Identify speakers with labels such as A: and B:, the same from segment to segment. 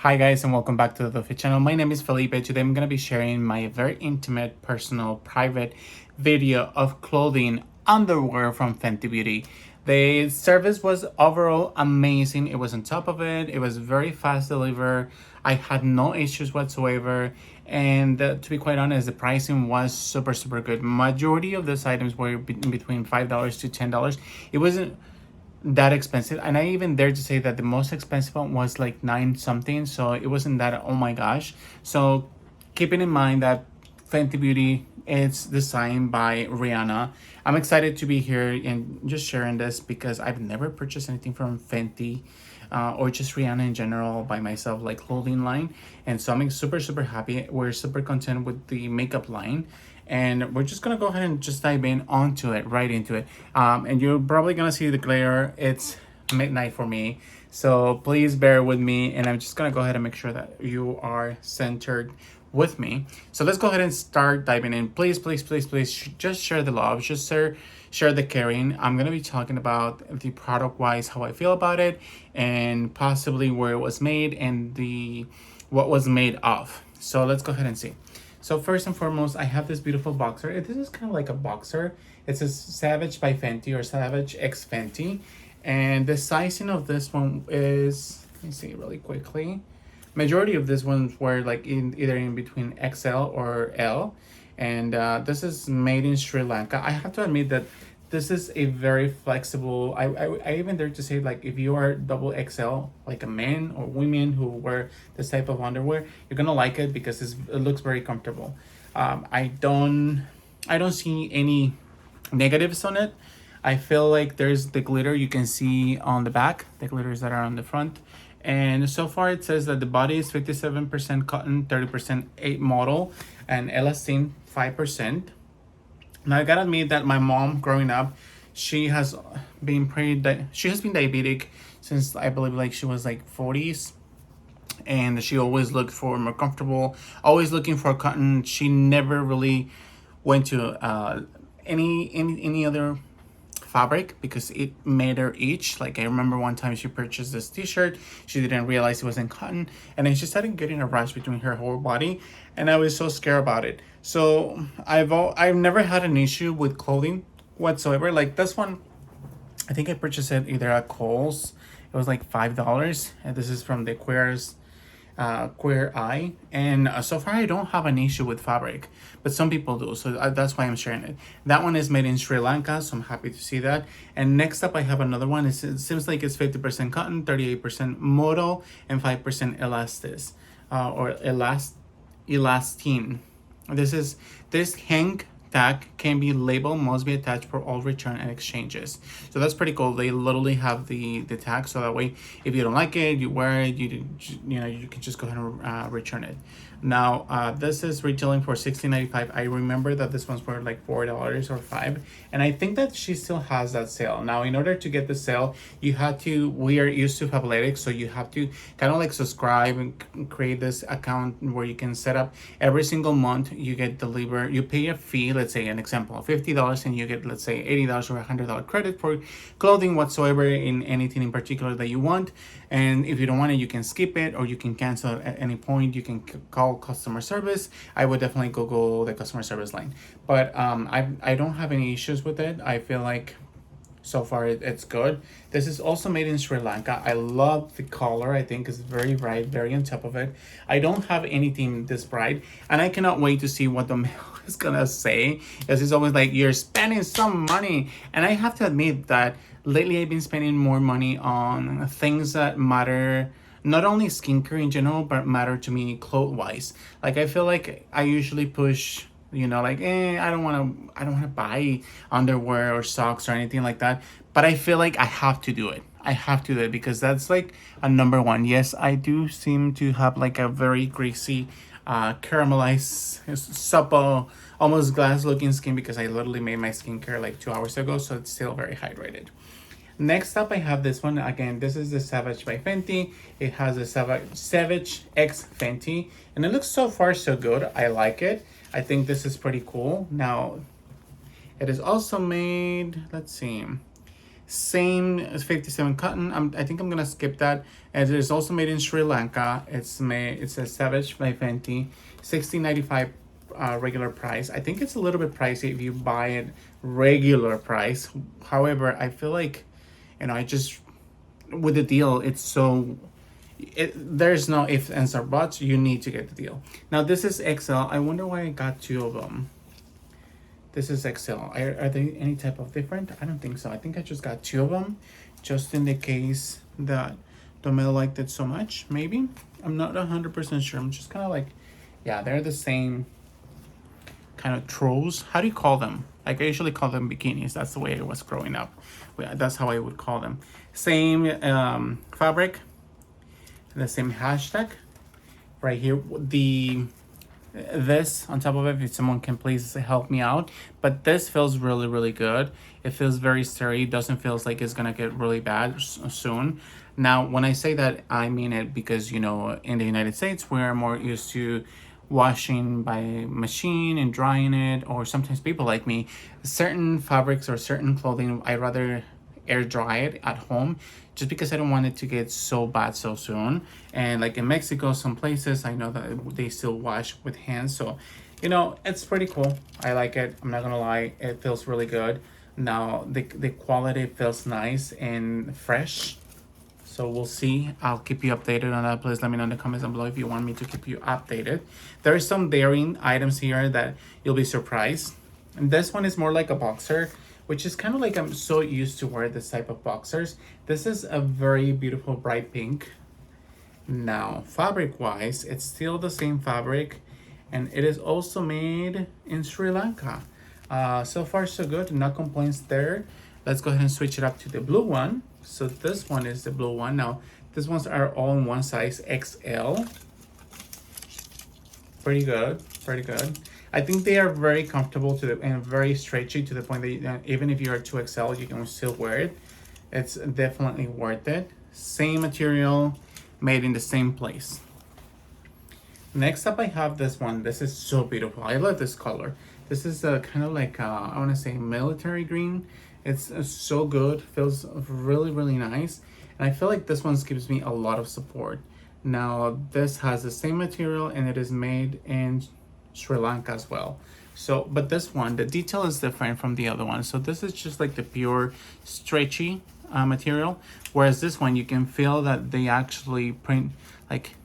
A: Hi guys and welcome back to the Fit channel. My name is Felipe. Today I'm going to be sharing my very intimate, personal, private video of clothing underwear from Fenty Beauty. The service was overall amazing. It was on top of it. It was very fast delivered. I had no issues whatsoever. And to be quite honest, the pricing was super good. Majority of those items were between $5 to $10. It wasn't that expensive, and I even dare to say that the most expensive one was like nine something, so it wasn't that oh my gosh. So keeping in mind that Fenty Beauty is designed by Rihanna, I'm excited to be here and just sharing this because I've never purchased anything from Fenty or just Rihanna in general by myself, like clothing line. And so I'm super happy. We're super content with the makeup line, and we're just gonna go ahead and just dive in onto it, right into it. And you're probably gonna see the glare. It's midnight for me, so please bear with me. And I'm just gonna go ahead and make sure that you are centered with me. So let's go ahead and start diving in. Please, just share the love. Just share the caring. I'm gonna be talking about the product wise, how I feel about it, and possibly where it was made and the what was made of. So let's go ahead and see. So first and foremost, I have this beautiful boxer. This is kind of like a boxer. It's a Savage by Fenty or Savage X Fenty. And the sizing of this one is, let me see really quickly. Majority of these ones were like in either in between XL or L. And this is made in Sri Lanka. I have to admit that this is a very flexible. I even dare to say, like, if you are double XL, like a man or women who wear this type of underwear, you're gonna like it because it looks very comfortable. I don't see any negatives on it. I feel like there's the glitter you can see on the back, the glitters that are on the front. And so far it says that the body is 57% cotton, 30% 8 model, and elastine 5%. Now I gotta admit that my mom, growing up, she has she has been diabetic since I believe like she was like 40s, and she always looked for more comfortable, always looking for cotton. She never really went to any other fabric because it made her itch. Like I remember one time she purchased this t-shirt, she didn't realize it wasn't cotton, and then she started getting a rash between her whole body, and I was so scared about it. So I've never had an issue with clothing whatsoever. Like this one, I think I purchased it either at Kohl's. It was like $5, and this is from the Queer Eye. And so far I don't have an issue with fabric, but some people do, so that's why I'm sharing it. That one is made in Sri Lanka, so I'm happy to see that. And next up I have another one. It seems like it's 50% cotton, 38% modal, and 5% or elastine. This hang tag can be labeled, must be attached for all return and exchanges. So that's pretty cool. They literally have the tag, so that way if you don't like it, you wear it, you can just go ahead and return it. Now this is retailing for $16.95. I remember that this one's for like $4 or $5, and I think that she still has that sale. Now in order to get the sale, we are used to Fabletics, so you have to kind of like subscribe and create this account where you can set up every single month. You get delivered, you pay a fee, let's say an example of $50, and you get, let's say, $80 or $100 credit for clothing whatsoever in anything in particular that you want. And if you don't want it, you can skip it or you can cancel at any point. You can call customer service. I would definitely Google the customer service line, but I don't have any issues with it. I feel like so far it's good. This is also made in Sri Lanka. I love the color. I think it's very bright, very on top of it. I don't have anything this bright, and I cannot wait to see what the mail is gonna say, because it's always like, you're spending some money. And I have to admit that lately I've been spending more money on things that matter, not only skincare in general, but matter to me clothes wise. Like I feel like I usually push, like, I don't want to buy underwear or socks or anything like that, but I feel like I have to do it. I have to do it because that's like a number one. Yes, I do seem to have like a very greasy, caramelized, supple, almost glass looking skin because I literally made my skincare like 2 hours ago, so it's still very hydrated. Next up, I have this one. Again, this is the Savage by Fenty. It has a Savage X Fenty, and it looks so far so good. I like it. I think this is pretty cool. Now, it is also made, let's see, Same as 57 cotton. I think I'm gonna skip that. And it is also made in Sri Lanka. It's a Savage by Fenty, 16.95 regular price. I think it's a little bit pricey if you buy it regular price. However, I feel like, I just, with the deal, it's so, there's no ifs, ands, or buts. You need to get the deal. Now this is XL. I wonder why I got two of them. This is XL. Are they any type of different? I don't think so. I think I just got two of them, just in the case that Domel liked it so much. Maybe. I'm not 100% sure. I'm just kind of like, yeah, they're the same kind of trolls. How do you call them? Like, I usually call them bikinis. That's the way I was growing up. That's how I would call them. Same fabric, the same hashtag right here. This on top of it, if someone can please help me out, but this feels really, really good. It feels very sturdy. It doesn't feel like it's gonna get really bad soon. Now when I say that, I mean it because in the United States we're more used to washing by machine and drying it, or sometimes people like me, certain fabrics or certain clothing, I rather air dry it at home, just because I don't want it to get so bad so soon. And like in Mexico, some places I know that they still wash with hands, so it's pretty cool. I like it. I'm not gonna lie, it feels really good. Now the quality feels nice and fresh, so we'll see. I'll keep you updated on that. Please let me know in the comments down below if you want me to keep you updated. There are some daring items here that you'll be surprised, and this one is more like a boxer, which is kind of like, I'm so used to wear this type of boxers. This is a very beautiful bright pink. Now, fabric-wise, it's still the same fabric, and it is also made in Sri Lanka. So far, so good. No complaints there. Let's go ahead and switch it up to the blue one. So this one is the blue one. Now, these ones are all in one size, XL. Pretty good, pretty good. I think they are very comfortable and very stretchy to the point that even if you are 2XL, you can still wear it. It's definitely worth it. Same material, made in the same place. Next up, I have this one. This is so beautiful. I love this color. This is kind of like, I want to say military green. It's so good, feels really, really nice. And I feel like this one gives me a lot of support. Now, this has the same material and it is made in Sri Lanka as well. So, but this one, the detail is different from the other one. So this is just like the pure stretchy material, whereas this one you can feel that they actually print like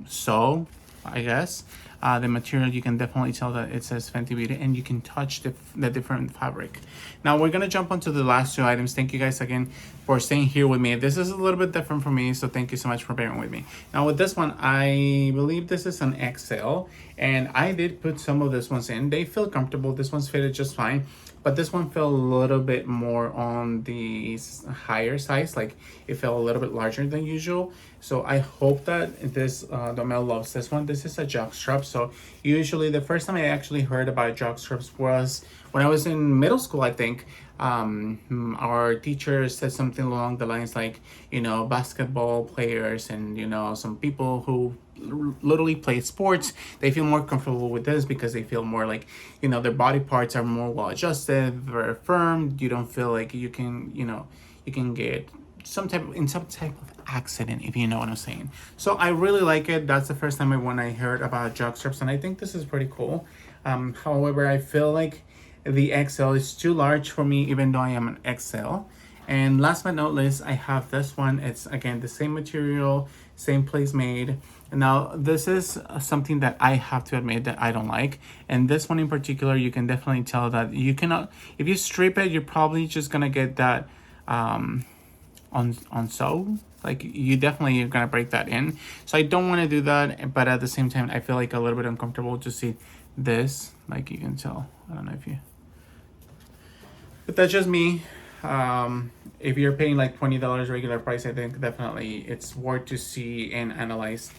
A: so, I guess. The material, you can definitely tell that it says Fenty Beauty, and you can touch the different fabric. Now we're gonna jump onto the last two items. Thank you guys again for staying here with me. This is a little bit different for me, so thank you so much for bearing with me. Now with this one, I believe this is an XL, and I did put some of these ones in. They feel comfortable. This one's fitted just fine, but this one felt a little bit more on the higher size, like it felt a little bit larger than usual. So I hope that this Domel loves this one. This is a jock strap. So usually the first time I actually heard about jock straps was when I was in middle school, I think. Our teacher said something along the lines like, basketball players and, some people who literally play sports, they feel more comfortable with this because they feel more like, their body parts are more well adjusted, very firm. You don't feel like you can get some type of accident, if you know what I'm saying. So I really like it. That's the first time when I heard about jock straps, and I think this is pretty cool. However, I feel like the XL is too large for me, even though I am an XL. And last but not least, I have this one. It's again the same material, same place made. Now this is something that I have to admit that I don't like, and this one in particular, you can definitely tell that you cannot, if you strip it, you're probably just gonna get that on sew. Like you definitely are gonna break that in. So I don't want to do that, but at the same time I feel like a little bit uncomfortable to see this. Like you can tell, I don't know if you, but that's just me. If you're paying like $20 regular price, I think definitely it's worth to see and analyze.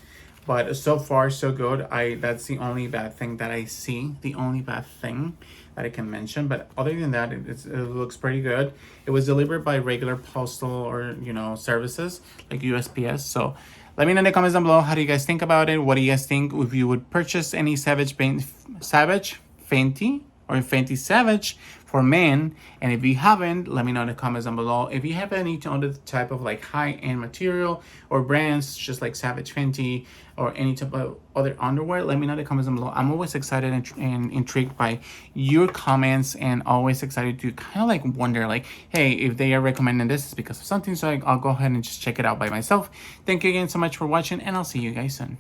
A: But so far so good. That's the only bad thing that I see, the only bad thing that I can mention. But other than that, it looks pretty good. It was delivered by regular postal or services like USPS. So let me know in the comments down below, how do you guys think about it? What do you guys think if you would purchase any Savage Fenty or Fenty Savage for men. And if you haven't, let me know in the comments down below. If you have any other type of like high-end material or brands, just like Savage, Fenty, or any type of other underwear, let me know in the comments down below. I'm always excited and intrigued by your comments, and always excited to kind of like wonder like, hey, if they are recommending this, it's because of something. So I'll go ahead and just check it out by myself. Thank you again so much for watching, and I'll see you guys soon.